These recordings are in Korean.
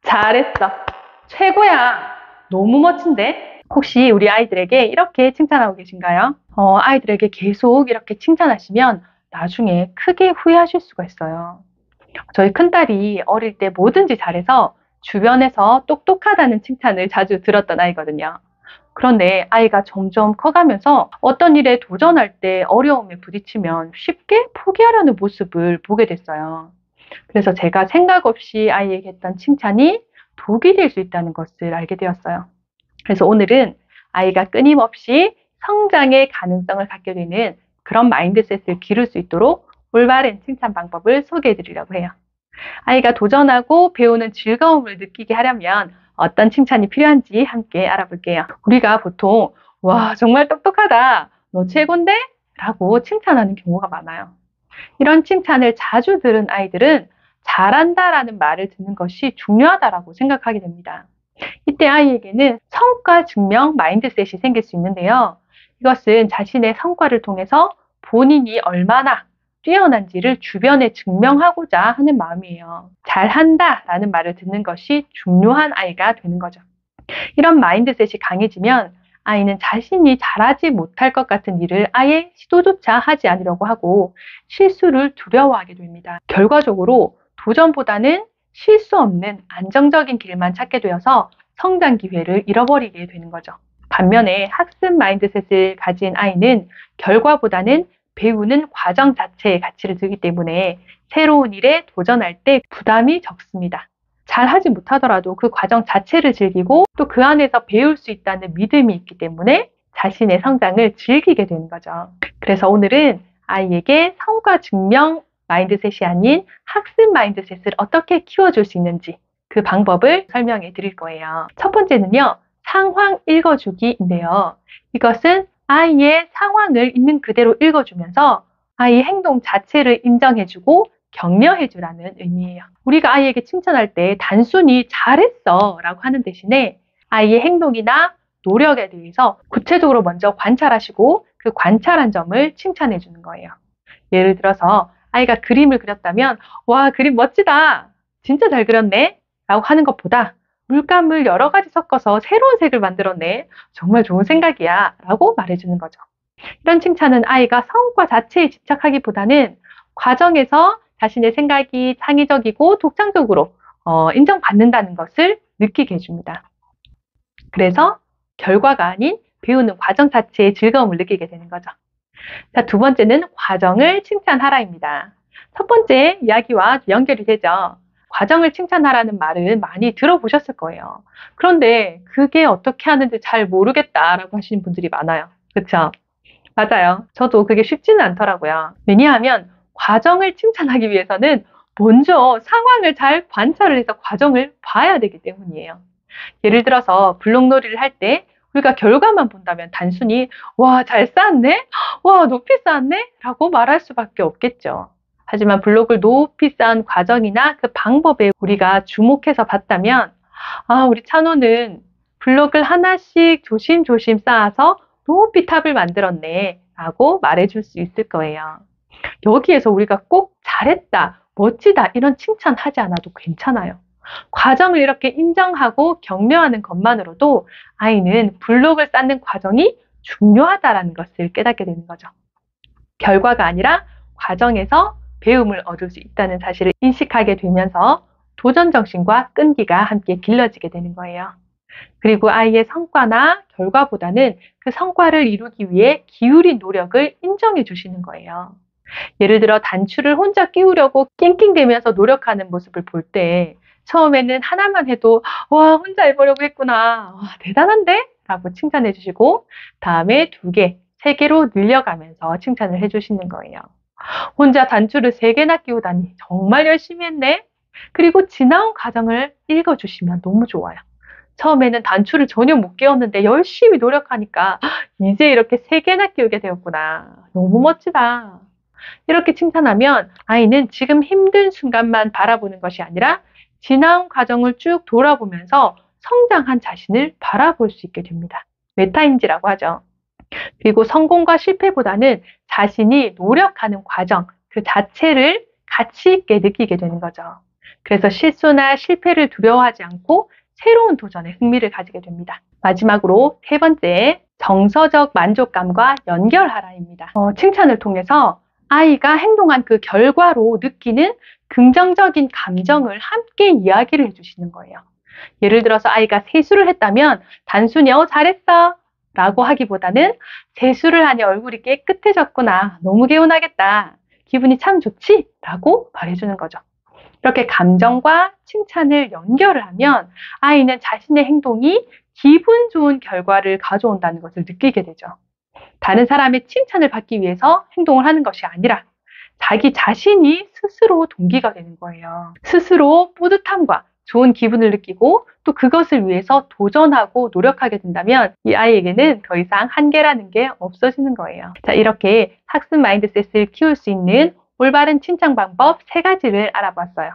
잘했어. 최고야. 너무 멋진데? 혹시 우리 아이들에게 이렇게 칭찬하고 계신가요? 아이들에게 계속 이렇게 칭찬하시면 나중에 크게 후회하실 수가 있어요. 저희 큰딸이 어릴 때 뭐든지 잘해서 주변에서 똑똑하다는 칭찬을 자주 들었던 아이거든요. 그런데 아이가 점점 커가면서 어떤 일에 도전할 때 어려움에 부딪히면 쉽게 포기하려는 모습을 보게 됐어요. 그래서 제가 생각 없이 아이에게 했던 칭찬이 독이 될 수 있다는 것을 알게 되었어요. 그래서 오늘은 아이가 끊임없이 성장의 가능성을 갖게 되는 그런 마인드셋을 기를 수 있도록 올바른 칭찬 방법을 소개해 드리려고 해요. 아이가 도전하고 배우는 즐거움을 느끼게 하려면 어떤 칭찬이 필요한지 함께 알아볼게요. 우리가 보통 와 정말 똑똑하다, 너 최곤데? 라고 칭찬하는 경우가 많아요. 이런 칭찬을 자주 들은 아이들은 잘한다라는 말을 듣는 것이 중요하다라고 생각하게 됩니다. 이때 아이에게는 성과 증명 마인드셋이 생길 수 있는데요. 이것은 자신의 성과를 통해서 본인이 얼마나 뛰어난지를 주변에 증명하고자 하는 마음이에요. 잘한다라는 말을 듣는 것이 중요한 아이가 되는 거죠. 이런 마인드셋이 강해지면 아이는 자신이 잘하지 못할 것 같은 일을 아예 시도조차 하지 않으려고 하고 실수를 두려워하게 됩니다. 결과적으로 도전보다는 실수 없는 안정적인 길만 찾게 되어서 성장 기회를 잃어버리게 되는 거죠. 반면에 학습 마인드셋을 가진 아이는 결과보다는 배우는 과정 자체에 가치를 두기 때문에 새로운 일에 도전할 때 부담이 적습니다. 잘 하지 못하더라도 그 과정 자체를 즐기고 또 그 안에서 배울 수 있다는 믿음이 있기 때문에 자신의 성장을 즐기게 되는 거죠. 그래서 오늘은 아이에게 성과 증명 마인드셋이 아닌 학습 마인드셋을 어떻게 키워줄 수 있는지 그 방법을 설명해 드릴 거예요. 첫 번째는요, 상황 읽어주기인데요. 이것은 아이의 상황을 있는 그대로 읽어주면서 아이의 행동 자체를 인정해주고 격려해주라는 의미예요. 우리가 아이에게 칭찬할 때 단순히 잘했어 라고 하는 대신에 아이의 행동이나 노력에 대해서 구체적으로 먼저 관찰하시고 그 관찰한 점을 칭찬해 주는 거예요. 예를 들어서 아이가 그림을 그렸다면 와 그림 멋지다, 진짜 잘 그렸네 라고 하는 것보다 물감을 여러 가지 섞어서 새로운 색을 만들었네, 정말 좋은 생각이야 라고 말해주는 거죠. 이런 칭찬은 아이가 성과 자체에 집착하기보다는 과정에서 자신의 생각이 창의적이고 독창적으로 인정받는다는 것을 느끼게 해줍니다. 그래서 결과가 아닌 배우는 과정 자체의 즐거움을 느끼게 되는 거죠. 자, 두 번째는 과정을 칭찬하라입니다. 첫 번째 이야기와 연결이 되죠. 과정을 칭찬하라는 말은 많이 들어보셨을 거예요. 그런데 그게 어떻게 하는지 잘 모르겠다라고 하시는 분들이 많아요. 그렇죠? 맞아요. 저도 그게 쉽지는 않더라고요. 왜냐하면 과정을 칭찬하기 위해서는 먼저 상황을 잘 관찰을 해서 과정을 봐야 되기 때문이에요. 예를 들어서 블록놀이를 할 때 우리가 결과만 본다면 단순히 와, 잘 쌓았네? 와, 높이 쌓았네? 라고 말할 수밖에 없겠죠. 하지만 블록을 높이 쌓은 과정이나 그 방법에 우리가 주목해서 봤다면 우리 찬호는 블록을 하나씩 조심조심 쌓아서 높이 탑을 만들었네 라고 말해줄 수 있을 거예요. 여기에서 우리가 꼭 잘했다, 멋지다 이런 칭찬하지 않아도 괜찮아요. 과정을 이렇게 인정하고 격려하는 것만으로도 아이는 블록을 쌓는 과정이 중요하다는 것을 깨닫게 되는 거죠. 결과가 아니라 과정에서 배움을 얻을 수 있다는 사실을 인식하게 되면서 도전 정신과 끈기가 함께 길러지게 되는 거예요. 그리고 아이의 성과나 결과보다는 그 성과를 이루기 위해 기울인 노력을 인정해 주시는 거예요. 예를 들어 단추를 혼자 끼우려고 낑낑대면서 노력하는 모습을 볼 때 처음에는 하나만 해도 와, 혼자 해보려고 했구나, 와, 대단한데? 라고 칭찬해 주시고 다음에 2개, 3개로 늘려가면서 칭찬을 해 주시는 거예요. 혼자 단추를 3개나 끼우다니 정말 열심히 했네? 그리고 지나온 과정을 읽어주시면 너무 좋아요. 처음에는 단추를 전혀 못 끼웠는데 열심히 노력하니까 이제 이렇게 3개나 끼우게 되었구나, 너무 멋지다. 이렇게 칭찬하면 아이는 지금 힘든 순간만 바라보는 것이 아니라 지나온 과정을 쭉 돌아보면서 성장한 자신을 바라볼 수 있게 됩니다. 메타인지라고 하죠. 그리고 성공과 실패보다는 자신이 노력하는 과정 그 자체를 가치 있게 느끼게 되는 거죠. 그래서 실수나 실패를 두려워하지 않고 새로운 도전에 흥미를 가지게 됩니다. 마지막으로 세 번째, 정서적 만족감과 연결하라입니다. 칭찬을 통해서 아이가 행동한 그 결과로 느끼는 긍정적인 감정을 함께 이야기를 해주시는 거예요. 예를 들어서 아이가 세수를 했다면 단순히 잘했어 라고 하기보다는 세수를 하니 얼굴이 깨끗해졌구나. 너무 개운하겠다. 기분이 참 좋지? 라고 말해주는 거죠. 이렇게 감정과 칭찬을 연결을 하면 아이는 자신의 행동이 기분 좋은 결과를 가져온다는 것을 느끼게 되죠. 다른 사람의 칭찬을 받기 위해서 행동을 하는 것이 아니라 자기 자신이 스스로 동기가 되는 거예요. 스스로 뿌듯함과 좋은 기분을 느끼고 또 그것을 위해서 도전하고 노력하게 된다면 이 아이에게는 더 이상 한계라는 게 없어지는 거예요. 자, 이렇게 학습 마인드셋을 키울 수 있는 올바른 칭찬 방법 3가지를 알아봤어요.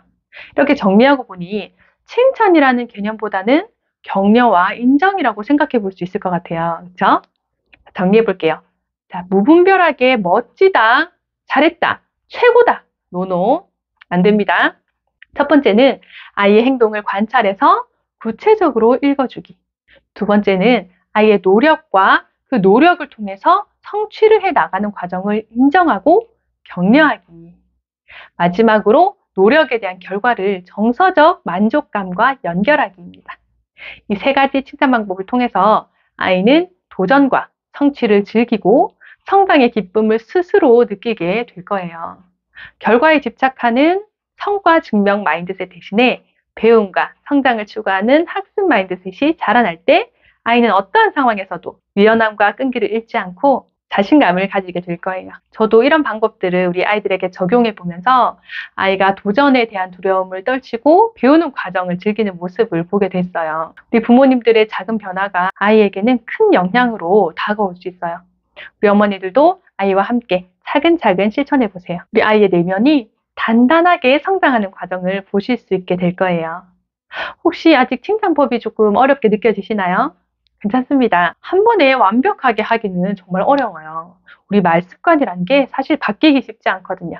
이렇게 정리하고 보니 칭찬이라는 개념보다는 격려와 인정이라고 생각해 볼 수 있을 것 같아요. 그렇죠? 정리해 볼게요. 자, 무분별하게 멋지다, 잘했다, 최고다, 노노, 안 됩니다. 첫 번째는 아이의 행동을 관찰해서 구체적으로 읽어주기. 두 번째는 아이의 노력과 그 노력을 통해서 성취를 해 나가는 과정을 인정하고 격려하기. 마지막으로 노력에 대한 결과를 정서적 만족감과 연결하기입니다. 이 3가지 칭찬 방법을 통해서 아이는 도전과 성취를 즐기고 성장의 기쁨을 스스로 느끼게 될 거예요. 결과에 집착하는 성과 증명 마인드셋 대신에 배움과 성장을 추구하는 학습 마인드셋이 자라날 때 아이는 어떠한 상황에서도 유연함과 끈기를 잃지 않고 자신감을 가지게 될 거예요. 저도 이런 방법들을 우리 아이들에게 적용해 보면서 아이가 도전에 대한 두려움을 떨치고 배우는 과정을 즐기는 모습을 보게 됐어요. 우리 부모님들의 작은 변화가 아이에게는 큰 영향으로 다가올 수 있어요. 우리 어머니들도 아이와 함께 차근차근 실천해 보세요. 우리 아이의 내면이 단단하게 성장하는 과정을 보실 수 있게 될 거예요. 혹시 아직 칭찬법이 조금 어렵게 느껴지시나요? 괜찮습니다. 한 번에 완벽하게 하기는 정말 어려워요. 우리 말 습관이란 게 사실 바뀌기 쉽지 않거든요.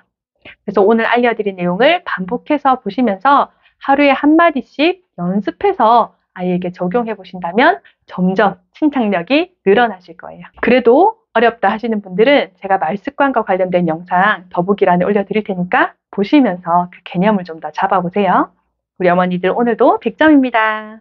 그래서 오늘 알려드린 내용을 반복해서 보시면서 하루에 한마디씩 연습해서 아이에게 적용해 보신다면 점점 칭찬력이 늘어나실 거예요. 그래도 어렵다 하시는 분들은 제가 말 습관과 관련된 영상 더보기란에 올려드릴 테니까 보시면서 그 개념을 좀 더 잡아보세요. 우리 어머니들 오늘도 100점입니다.